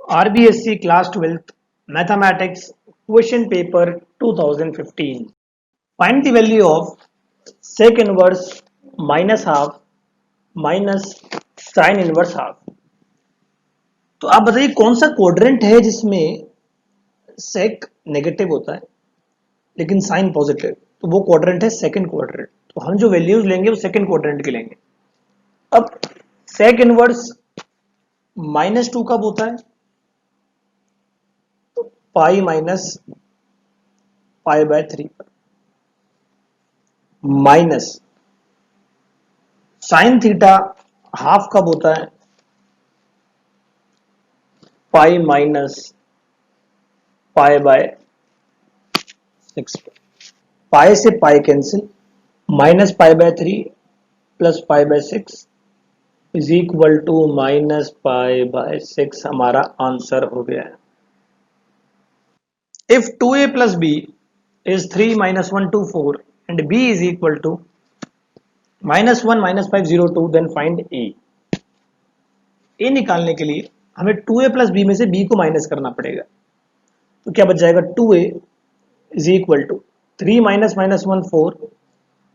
RBSc Class 12th Mathematics Question Paper 2015. Find the value of sec inverse minus half minus sin inverse half. तो आप बताइए कौन सा quadrant है जिसमें sec नेगेटिव होता है लेकिन sin पॉजिटिव, तो वो क्वाड्रेंट है सेकंड क्वाड्रेंट। तो हम जो वैल्यूज लेंगे वो सेकंड क्वाड्रेंट के लेंगे। अब sec इनवर्स -2 कब होता है? पाई माइनस पाई बाय 3 पर, माइनस साइन थीटा हाफ कब होता है? पाई माइनस पाई बाय 6 पर। पाई से pi cancel, minus pi by 3 plus pi by 6 is equal to minus pi by 6 हमारा आंसर हो गया है। If 2a plus b is 3 minus 1 2 4 and b is equal to -1 -5 0 2, then find a। a निकालने के लिए हमें 2a plus b में से b को माइनस करना पड़ेगा। तो क्या बच जाएगा? 2a is equal to 3 minus minus 1 4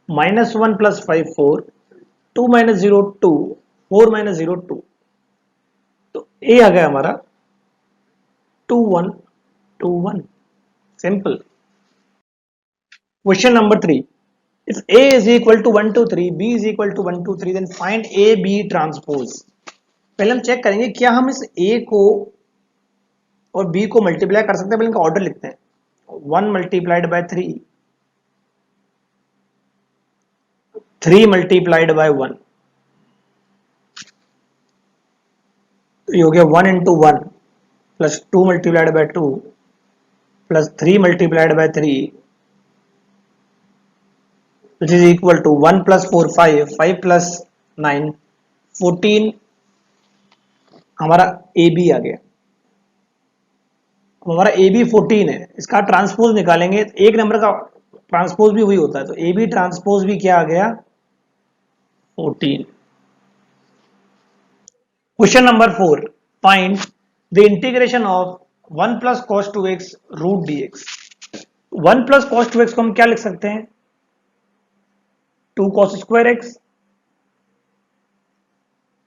minus 1 plus 5 4 2 minus 0 2 4 minus 0 2। तो a आ गया हमारा 2 1 2 1। Simple. Question number 3. If A is equal to 1 2 3, B is equal to 1 2 3, then find A B transpose। पहले हम चेक करेंगे क्या हम इस A को और B को मल्टीप्लाई कर सकते हैं। पहले इनका ऑर्डर लिखते हैं। 1 मल्टीप्लाइड बाय 3, 3 मल्टीप्लाइड बाय 1, तो ये हो गया 1 into 1 plus 2 multiplied by 2 plus 3 multiplied by 3 which is equal to 1 plus 4 5 5 plus 9 14। हमारा ए बी आ गया। हमारा ए बी 14 है, इसका ट्रांसपोज निकालेंगे। एक नंबर का ट्रांसपोज भी वही होता है, तो ए बी ट्रांसपोज भी क्या आ गया? 14। Question number 4, find the integration of 1 plus cos 2x root dx। 1 plus cos 2x को हम क्या लिख सकते हैं? 2 cos स्क्वायर x।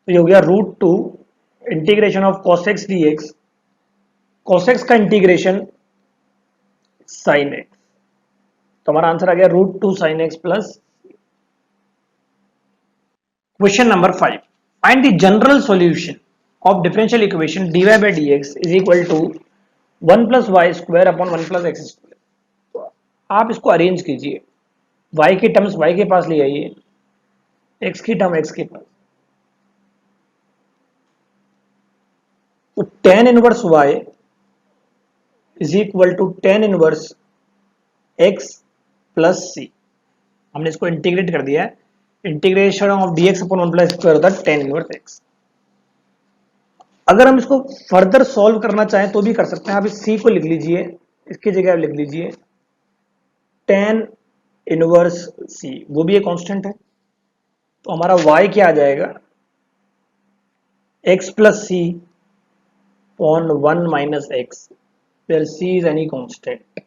तो ये हो गया root 2 integration of cos x dx। cos x का इंटीग्रेशन sin x, तो हमारा आंसर आ गया root 2 sin x plus. Question number 5, find the general solution of differential equation dy by dx is equal to 1 plus y square upon 1 plus x square. तो आप इसको arrange कीजिए। y की terms y के पास ले आइए, x की term x के पास। तो tan inverse y is equal to tan inverse x plus c। हमने इसको इंटीग्रेट कर दिया है। Integration of dx upon 1 plus square होता है tan इनवर्स x। अगर हम इसको फर्दर सॉल्व करना चाहें तो भी कर सकते हैं। आप इस c को लिख लीजिए, इसकी जगह आप लिख लीजिए tan इनवर्स c, वो भी एक कांस्टेंट है। तो हमारा y क्या आ जाएगा? x plus c on 1 minus x, where c is any constant।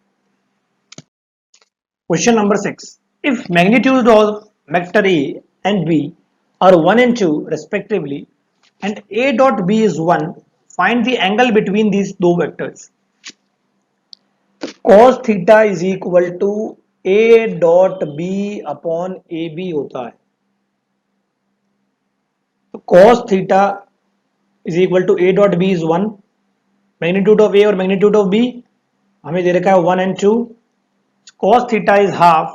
Question number 6. If magnitude of vector A and B are 1 and 2 respectively, and A dot B is 1, find the angle between these two vectors। cos theta is equal to A dot B upon AB होता है। तो cos theta is equal to A dot B is 1, magnitude of A और magnitude of B हमें दे रखा है 1 and 2। cos theta is half,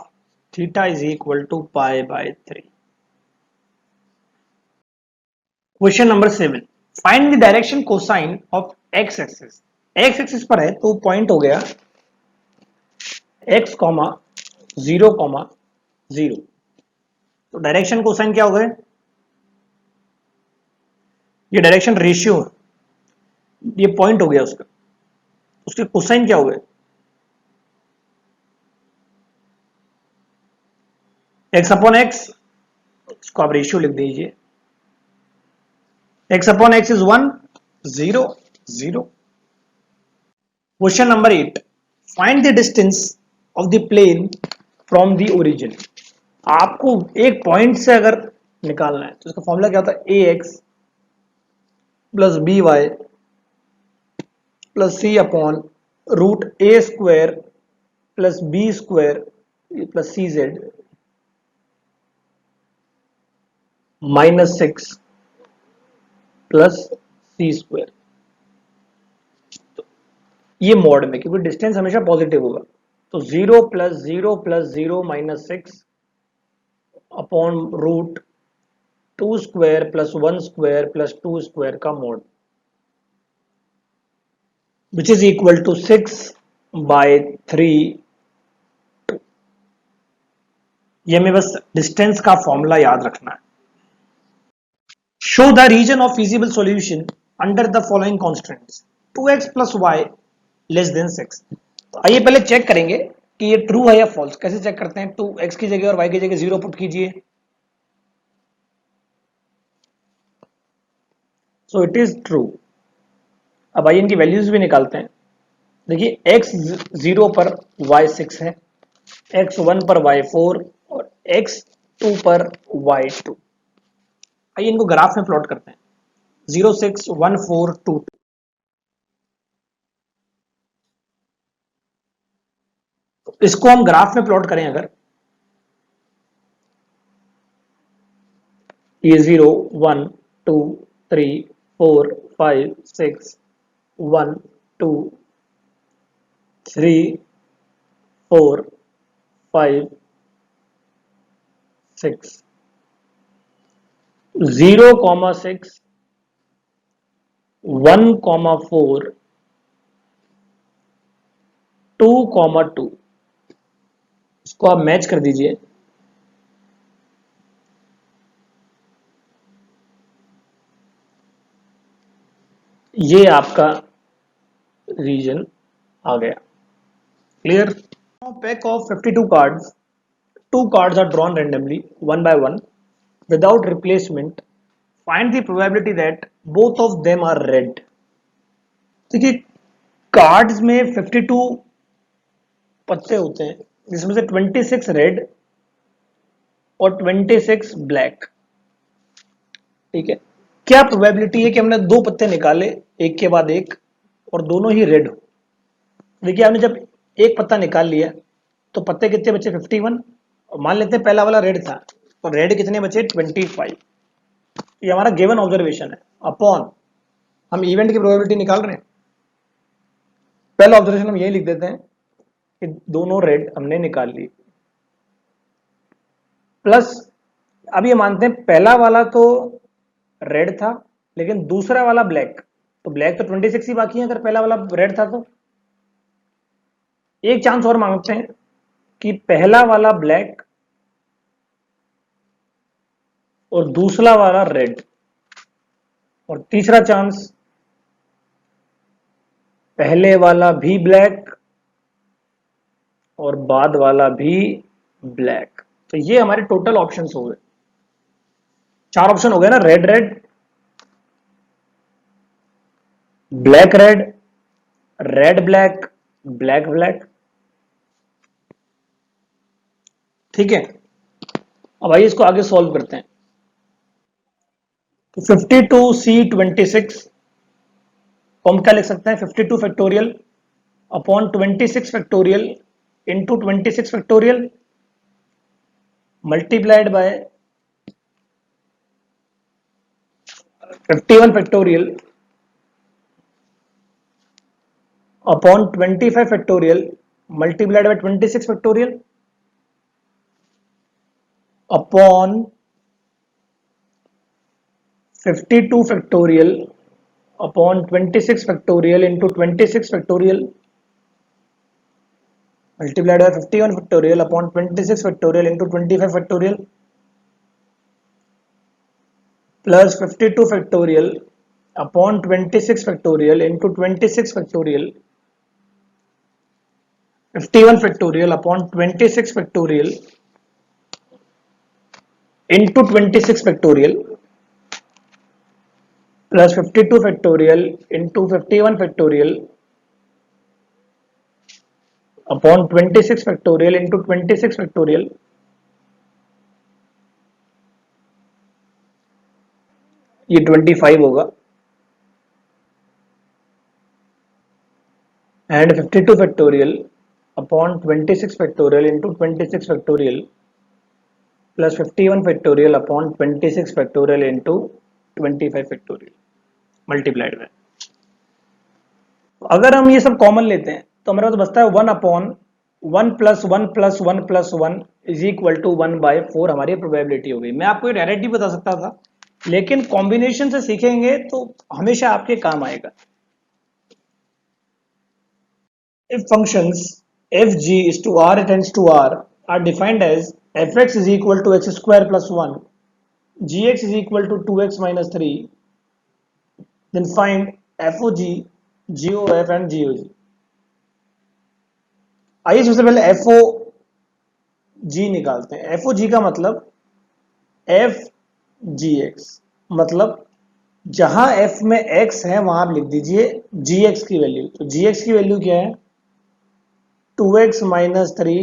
theta is equal to pi by 3। Question number 7, find the direction cosine of x axis। x axis पर है तो point हो गया x, 0, 0। तो डायरेक्शन कोसाइन क्या हो गए? ये डायरेक्शन रेशियो, ये पॉइंट हो गया उसका, उसके कोसाइन क्या हो गए? x अपॉन x, इसको आप रेशियो लिख दीजिए। x upon x is 1 0 0। Question number 8, find the distance of the plane from the origin. आपको एक पॉइंट से अगर निकालना है तो इसका फॉर्मूला क्या होता है, A X plus B Y plus C upon root A square plus B square plus C Z -6 plus C square. ये मॉड में, क्योंकि डिस्टेंस हमेशा पॉजिटिव होगा, तो 0 plus 0 plus 0 -6 upon root 2 square plus 1 square plus 2 square का mod, which is equal to 6/3। ये हमें बस डिस्टेंस का फॉर्मूला याद रखना है। Show the region of feasible solution under the following constants, 2x plus y less than 6। तो आइए पहले चेक करेंगे कि ये ट्रू है या फॉल्स। कैसे चेक करते हैं, 2x की जगह और y की जगह 0 पुट कीजिए, सो इट इज ट्रू। अब आइए इनकी वैल्यूज भी निकालते हैं। देखिए x 0 पर y 6 है, x 1 पर y 4 और x 2 पर y 2। आइए इनको ग्राफ में प्लॉट करते हैं, 0 6 1 4 2 2। इसको हम ग्राफ में प्लॉट करें अगर, ये 0 1 2 3 4 5 6 1 2 3 4 5 6 0 6 1 4 2 2। इसको आप मैच कर दीजिए, ये आपका रीजन आ गया। Clear. Pack of 52 cards, 2 cards are drawn randomly one by one without replacement. Find the probability that both of them are red. देखिए कार्ड्स में 52 पत्ते होते हैं, जिसमें से 26 रेड और 26 ब्लैक। ठीक है, क्या प्रोबेबिलिटी है कि हमने दो पत्ते निकाले एक के बाद एक और दोनों ही रेड हो। देखिए आपने जब एक पत्ता निकाल लिया तो पत्ते कितने बचे, 51, और मान लेते हैं पहला वाला रेड था, तो रेड कितने बचे, 25। ये हमारा गिवन ऑब्जर्वेशन है अपॉन, हम इवेंट की प्रोबेबिलिटी निकाल रहे हैं। पहला ऑब्जर्वेशन हम यही लिख देते हैं कि दोनों रेड हमने निकाल ली, प्लस अब ये मानते हैं पहला वाला तो रेड था लेकिन दूसरा वाला ब्लैक, तो ब्लैक तो 26 ही बाकी है अगर पहला वाला रेड था तो। एक चांस और मांगते हैं कि पहला वाला ब्लैक और दूसरा वाला रेड, और तीसरा चांस पहले वाला भी ब्लैक और बाद वाला भी ब्लैक। तो ये हमारे टोटल ऑप्शंस हो गए, 4 ऑप्शन हो गए ना, red red, black red, red black, black black. ठीक है, अब आइए इसको आगे सॉल्व करते हैं। तो 52C26 को हम क्या लिख सकते हैं, 52 factorial upon 26 factorial into 26 factorial multiplied by 51 factorial upon 25 factorial multiplied by 26 factorial upon 52 factorial upon 26 factorial into 26 factorial multiplied by 51 factorial upon 26 factorial into 25 factorial plus 52 factorial upon 26 factorial into 26 factorial 51 factorial upon 26 factorial into 26 factorial plus 52 factorial into 51 factorial upon 26 factorial into 26 factorial, ये 25 होगा, and 52 factorial upon 26 factorial into 26 factorial plus 51 factorial upon 26 factorial into 25 factorial multiplied में। अगर हम ये सब common लेते हैं तो हमारे पास बचता है 1 upon 1 plus 1 plus 1 plus 1 is equal to 1/4 हमारी प्रोबेबिलिटी हो गई। मैं आपको ये डायरेक्टली बता सकता था, लेकिन कॉम्बिनेशन से सीखेंगे तो हमेशा आपके काम आएगा। If functions fg is to r tends to r are defined as fx is equal to x square plus 1, gx is equal to 2x minus 3, then find fog, gof and gog। आइए सबसे पहले fo g निकालते हैं। fo g का मतलब f जी x, मतलब जहां f में x है वहां आप लिख दीजिए gx की वैल्यू। तो gx की वैल्यू क्या है? 2x minus 3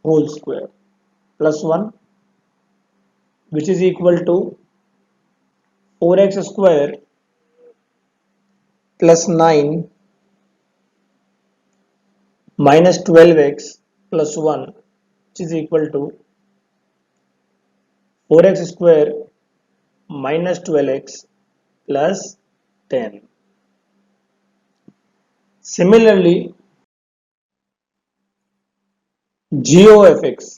whole square plus 1 which is equal to 4x square plus 9 minus 12x plus 1 which is equal to 4x square minus 12x plus 10। Similarly GOFX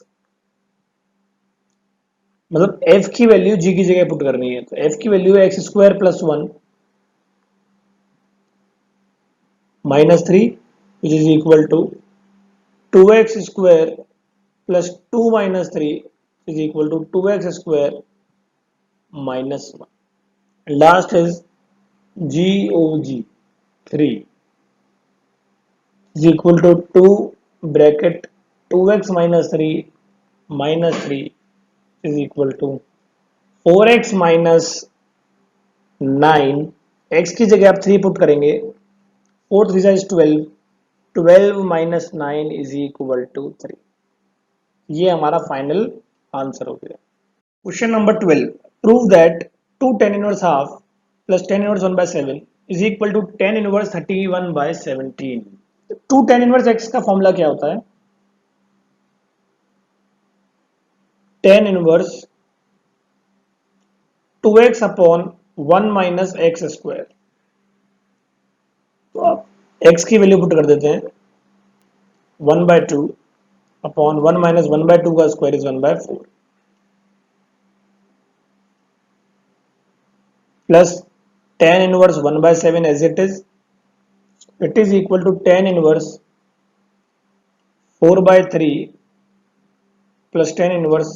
मतलब f की value g की जगह put करनी है, तो f की value है x square plus 1 minus 3 which is equal to 2x square plus 2 minus 3 is equal to 2x square minus 1। Last is GOG 3 is equal to 2 bracket 2x minus 3 minus 3 is equal to 4x minus 9, x की जगह आप 3 put करेंगे, 4 3 is 12, 12 minus 9 is equal to 3। ये हमारा final answer हो गया। Question number 12, prove that 2 tan inverse half plus tan inverse 1/7 is equal to tan inverse 31/17। 2 tan inverse x का formula क्या होता है? tan inverse 2x upon 1 minus x square. तो आप x की वैल्यू पुट कर देते हैं 1/2 अपॉन 1 माइनस 1/2 का square is 1/4 plus tan inverse 1/7 as it is equal to tan inverse 4/3 plus tan inverse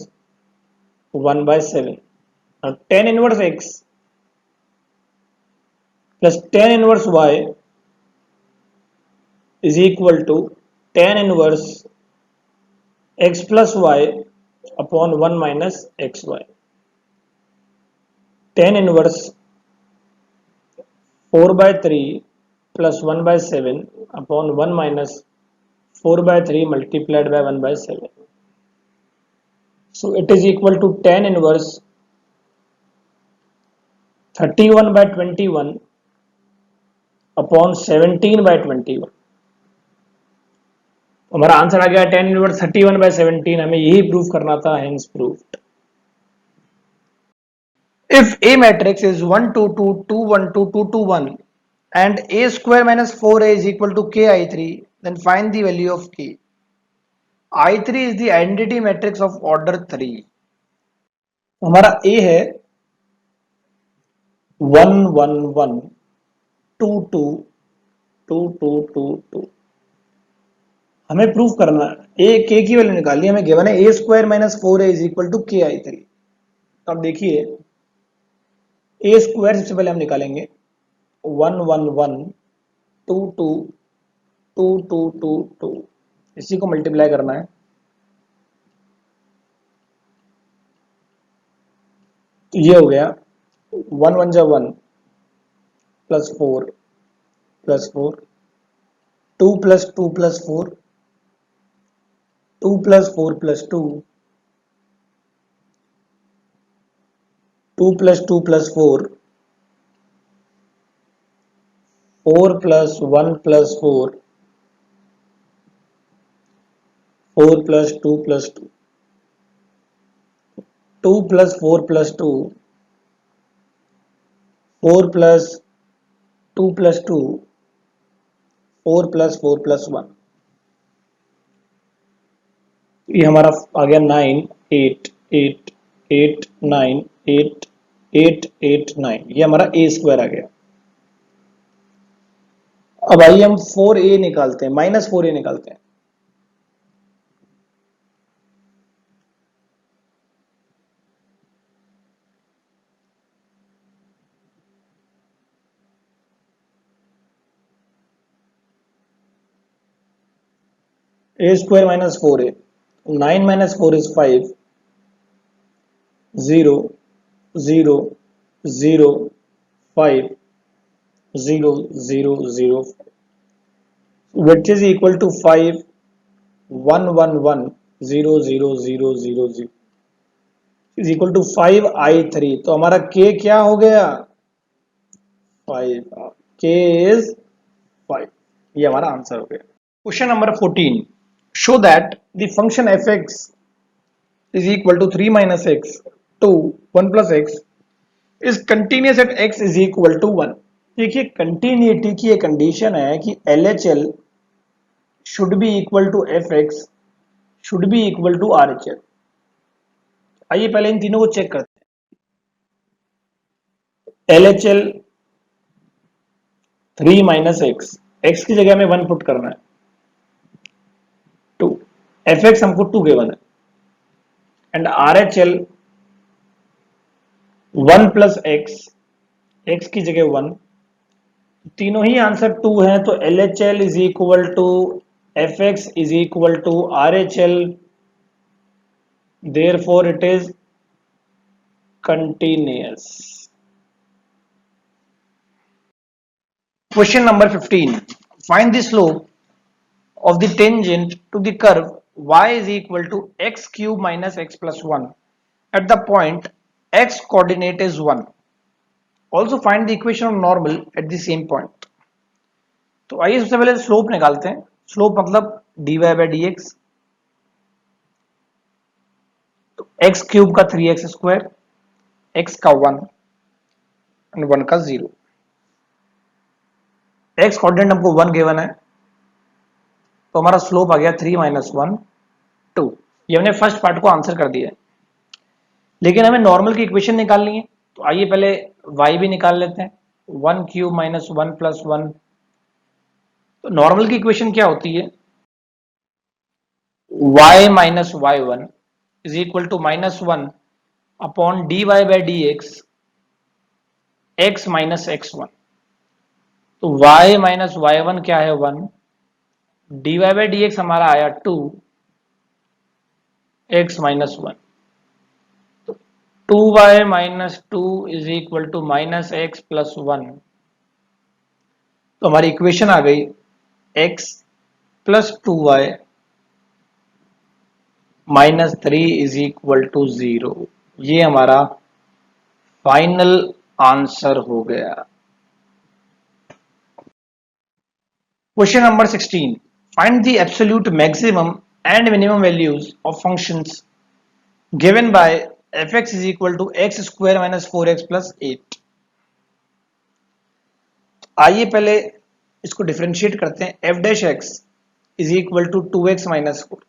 1/7। now tan inverse x plus tan inverse y is equal to tan inverse x plus y upon 1 minus xy। tan inverse 4/3 plus 1/7 upon 1 minus 4/3 multiplied by 1/7। So it is equal to tan inverse 31/21 upon 17/21। हमारा answer आ गया tan inverse 31/17। हमें यही proof करना था, hence proofed. If A matrix is 1 2 2 2 1 2 2 2 1 and A square minus 4A is equal to KI3, then find the value of K। I3 is the identity matrix of order 3। हमारा A है 1 1 1 2 2 2 2 2 2। हमें proof करना है ए के की value निकालनी है। हमें गिवन है ए स्क्वायर माइनस 4ए is equal to K I 3। तो अब देखिए ए स्क्वायर सबसे पहले हम निकालेंगे 1 1 1 2 2 2 2 2 2, इसी को मल्टीप्लाई करना है। तो ये हो गया 1 1 जा 1 plus 4 plus 4 2 plus 2 plus 4, 2 plus 4 plus 2, 2 plus 2 plus 4, 4 plus 1 plus 4, 4 plus 2 plus 2, 2 plus 4 plus 2, 4 plus 2 plus 2, 4 plus 4 plus 1। ये हमारा आ गया 9 8 8 8 9 8 8 8 9, ये हमारा ए स्क्वायर आ गया। अब आइए हम 4a निकालते हैं, -4a निकालते हैं। a square minus 4a, 9 minus 4 is 5, 0 0 0 5 0 0 0 5, which is equal to 5 1 1 1 0 0 0 0 0 is equal to 5i3। तो हमारा k क्या हो गया? 5। k is 5। ये हमारा आंसर हो गया। Question number 14, show that the function fx is equal to 3 minus x to 1 plus x is continuous at x is equal to 1। देखिए कंटिन्यूटी की एक कंडीशन है कि LHL should be equal to fx should be equal to RHL। आइए पहले इन तीनों को check करते हैं। LHL 3 minus x, x की जगह में 1 पुट करना है, 2, fx हमको 2 गिवन है, and RHL 1 plus x, x की जगह 1, तीनों ही आंसर 2 हैं, तो LHL is equal to fx is equal to RHL, therefore it is continuous. Question number 15, find the slope of the tangent to the curve y is equal to x cube minus x plus 1 at the point x coordinate is 1। Also find the equation of normal at the same point। तो आइए सबसे पहले slope निकालते हैं। Slope मतलब dy by dx, तो x cube का 3x square, x का 1 एंड 1 का 0। x कोऑर्डिनेट हमको 1 गिवन है, तो हमारा स्लोप आ गया 3 माइनस 1 2। ये हमने फर्स्ट पार्ट को आंसर कर दिया है, लेकिन हमें नॉर्मल की इक्वेशन निकालनी है। तो आइए पहले y भी निकाल लेते हैं, 1 क्यूब माइनस 1 प्लस 1। तो नॉर्मल की इक्वेशन क्या होती है? y minus y1 is equal to -1 upon dy by d x, x minus x1। तो y माइनस y1 क्या है? 1, dy बाई डी एक्स हमारा आया 2, x minus 1। 2y minus 2 is equal to minus x plus 1। तो हमारी equation आ गई x plus 2y minus 3 is equal to 0। ये हमारा फाइनल आंसर हो गया। Question number 16, find the absolute maximum and minimum values of functions given by fx is equal to x square minus 4x plus 8। आइए पहले इसको differentiate करते हैं। f dash x is equal to 2x minus 4,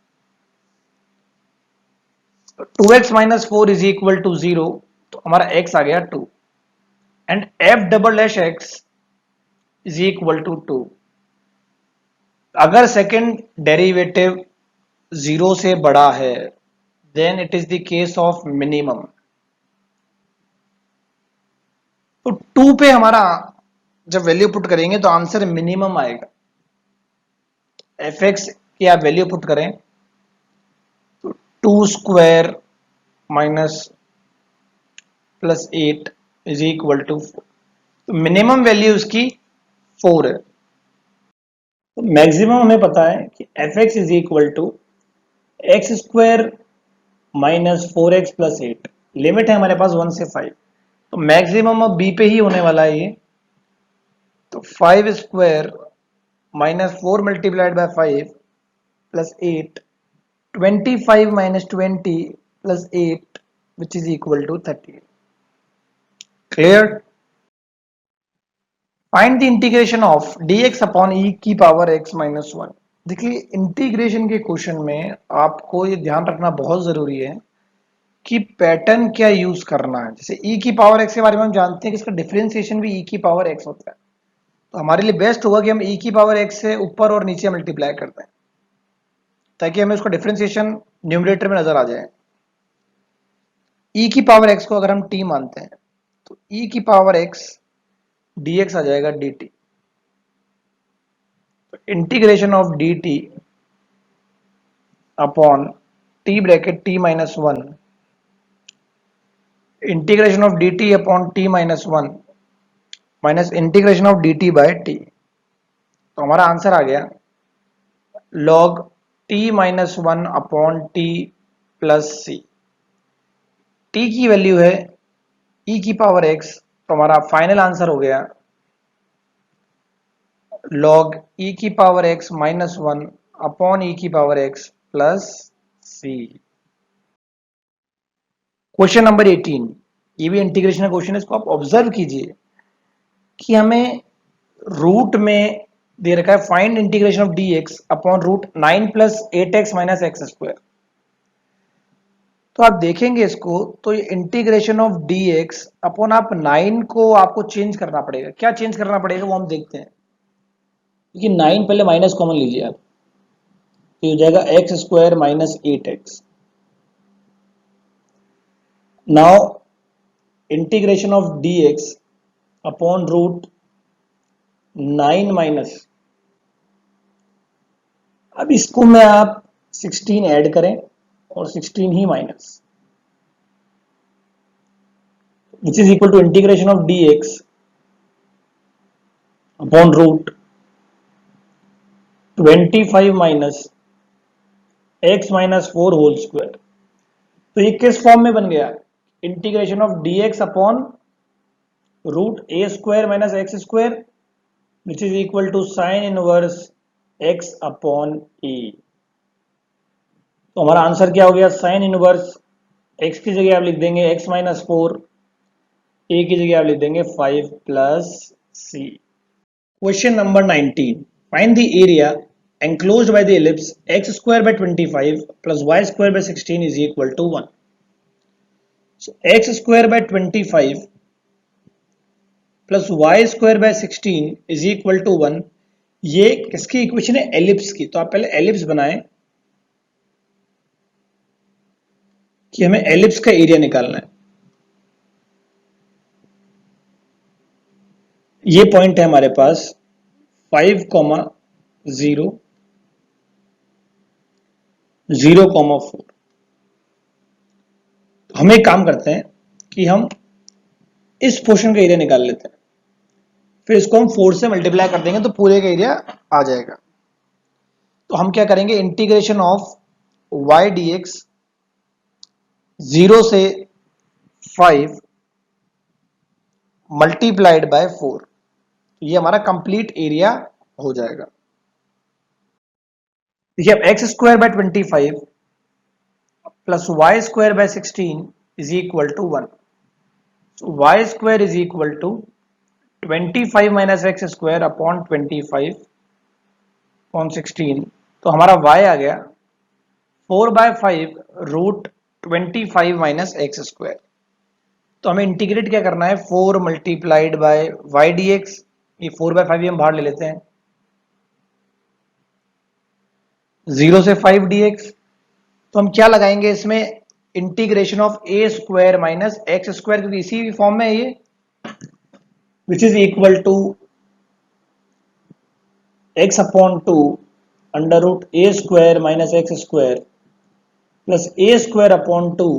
2x minus 4 is equal to 0, तो हमारा x आ गया 2, and f double dash x is equal to 2। अगर second derivative 0 से बड़ा है then it is the case of minimum. तो 2 पे हमारा जब वैल्यू पुट करेंगे तो आंसर मिनिमम आएगा। fx की आप वैल्यू पुट करें तो 2 square minus plus 8 is equal to 4। तो मिनिमम वैल्यू उसकी 4 है। तो मैक्सिमम हमें पता है कि f x is equal to x square minus 4x plus 8। Limit है हमारे पास 1 से 5, तो मैक्सिमम अब बी पे ही होने वाला है ये। तो 5 square minus 4 multiplied by 5 plus 8, 25 minus 20 plus 8 which is equal to 30। Clear? Find the integration of dx upon e की पावर x माइनस 1। देखिए इंटीग्रेशन के क्वेश्चन में आपको ये ध्यान रखना बहुत जरूरी है कि पैटर्न क्या यूज करना है। जैसे e की पावर x के बारे में हम जानते हैं कि इसका डिफरेंशिएशन भी e की पावर x होता है, तो हमारे लिए बेस्ट होगा कि हम e की पावर x से ऊपर और नीचे मल्टीप्लाई कर दें ताकि हमें उसका डिफरेंशिएशन न्यूमरेटर में नजर आ जाए। e की पावर x को अगर हम t मानते हैं तो e की पावर x dx आ जाएगा dt। Integration of dt upon t bracket t minus 1, integration of dt upon t minus 1 minus integration of dt by t। तो हमारा आंसर आ गया log t minus 1 upon t plus c। t की value है e की power x, तो हमारा final answer हो गया log e की power x minus 1 upon e की power x plus c। Question number 18, ये भी इंटीग्रेशन का क्वेश्चन है। इसको आप ऑब्जर्व कीजिए कि हमें रूट में दे रखा है find integration of dx upon root 9 plus 8x minus x square. तो आप देखेंगे इसको, तो ये इंटीग्रेशन ऑफ dx अपॉन आप 9 को आपको चेंज करना पड़ेगा। क्या चेंज करना पड़ेगा वो हम देखते हैं। क्योंकि 9 पहले माइनस कॉमन लीजिए आप, तो हो जाएगा x square minus 8x। Now integration of dx upon root 9 minus, अब इसको में आप 16 ऐड करें और 16 ही minus, which is equal to integration of dx upon root 25 minus x minus 4 whole square. तो ये किस फॉर्म में बन गया? Integration of dx upon root a square minus x square which is equal to sine inverse x upon a। तो हमारा answer क्या हो गया? साइन इनवर्स x की जगह आप लिख देंगे x माइनस 4, a की जगह आप लिख देंगे 5 plus c। Question number 19, find the area enclosed by the ellipse x square by 25 plus y square by 16 is equal to 1. So x square by 25 plus y square by 16 is equal to 1। ये किसकी equation है? Ellipse की। तो आप पहले ellipse बनाएं कि हमें एलिप्स का एरिया निकालना है। ये पॉइंट है हमारे पास 5, 0, 0, 4। हम एक काम करते हैं कि हम इस पोर्शन का एरिया निकाल लेते हैं, फिर इसको हम 4 से मल्टीप्लाई कर देंगे तो पूरे का एरिया आ जाएगा। तो हम क्या करेंगे? इंटीग्रेशन ऑफ y dx 0 से 5 मल्टीप्लाइड बाय 4, ये हमारा कंप्लीट एरिया हो जाएगा। देखिए अब x square by 25 plus y square by 16 is equal to 1। Y square is equal to 25 minus x square upon 25 upon 16। तो हमारा y आ गया 4/5 रूट 25 माइनस एक्स स्क्वायर। तो हमें इंटीग्रेट क्या करना है? 4 multiplied by y d x, ये 4/5 हम बाहर ले लेते हैं, 0 से 5 dx। तो हम क्या लगाएंगे इसमें? Integration of a square minus x square, क्योंकि इसी फॉर्म में है ये, which is equal to x upon 2 under root a square minus x square plus a square upon 2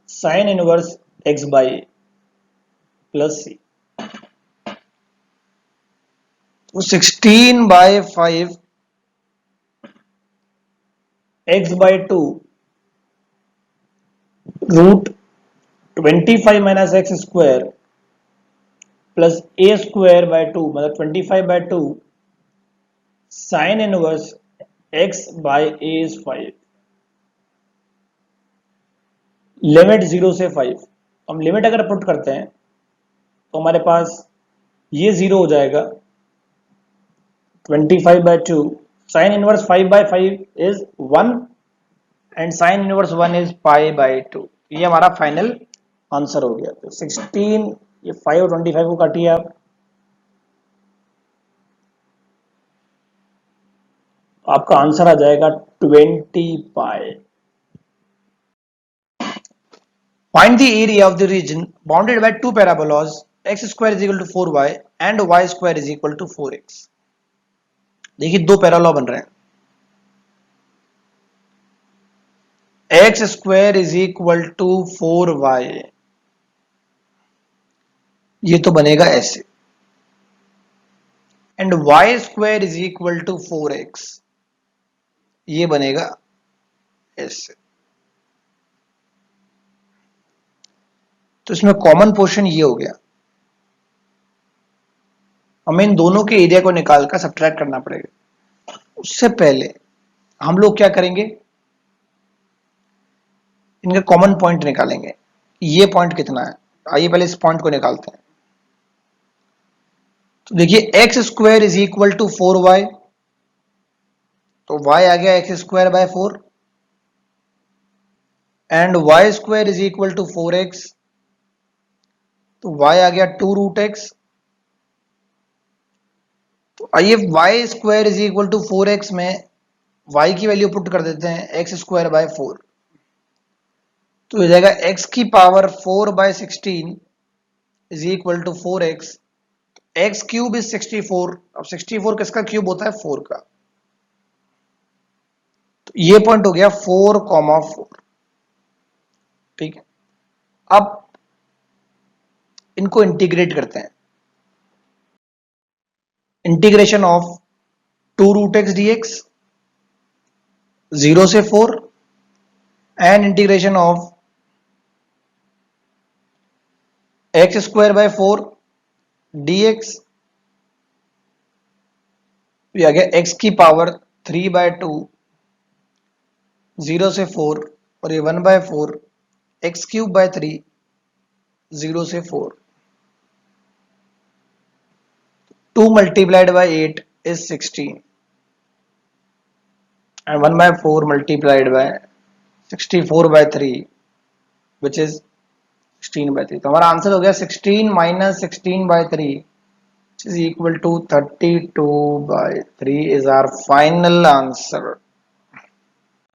sine inverse x by plus c। तो 16/5 x/2 root 25 minus x square plus a square by 2 मतलब 25/2 sine inverse x by a is 5। Limit 0 से 5। हम limit अगर put करते हैं तो हमारे पास ये 0 हो जाएगा 25/2 sine inverse 5/5 is 1 and sine inverse 1 is π/2। ये हमारा फाइनल आंसर हो गया। तो 16 ये 5 और 25 को काटिए आप, आपका आंसर आ जाएगा 20π। Find the area of the region bounded by two parabolas x square is equal to 4y and y square is equal to 4x। देखिए दो पैराबोला बन रहे हैं, x square is equal to 4y, ये तो बनेगा ऐसे, and y square is equal to 4x, ये बनेगा ऐसे। तो इसमें कॉमन पोर्शन ये हो गया। हमें इन दोनों के एरिया को निकालकर सब्ट्रैक्ट करना पड़ेगा। उससे पहले हम लोग क्या करेंगे, इनका कॉमन पॉइंट निकालेंगे। ये पॉइंट कितना है, आइए पहले इस पॉइंट को निकालते हैं। तो देखिए x square is equal to 4y, तो y आ गया x square by 4 and y square is equal to 4x, तो y आ गया 2 रूट एक्स। तो आइए y square is equal to 4x में y की वैल्यू पुट कर देते हैं एक्स स्क्वायर बाय 4, तो हो जाएगा x की power 4/16 is equal to 4x। X cube is 64। अब 64 किसका क्यूब होता है, 4 का। तो ये पॉइंट हो गया 4,4। ठीक है, अब इनको इंटीग्रेट करते हैं। Integration of 2 root x d x 0 से 4 and integration of x square by 4 d x, आ गया एक्स की पावर 3/2 0 से 4 और ये 1/4 एक्स क्यूब बाय 3 0 से 4। 2 multiplied by 8 is 16 and 1/4 multiplied by 64/3 which is 16/3। तो हमारा आंसर हो गया 16 minus 16/3 which is equal to 32/3 is our final answer।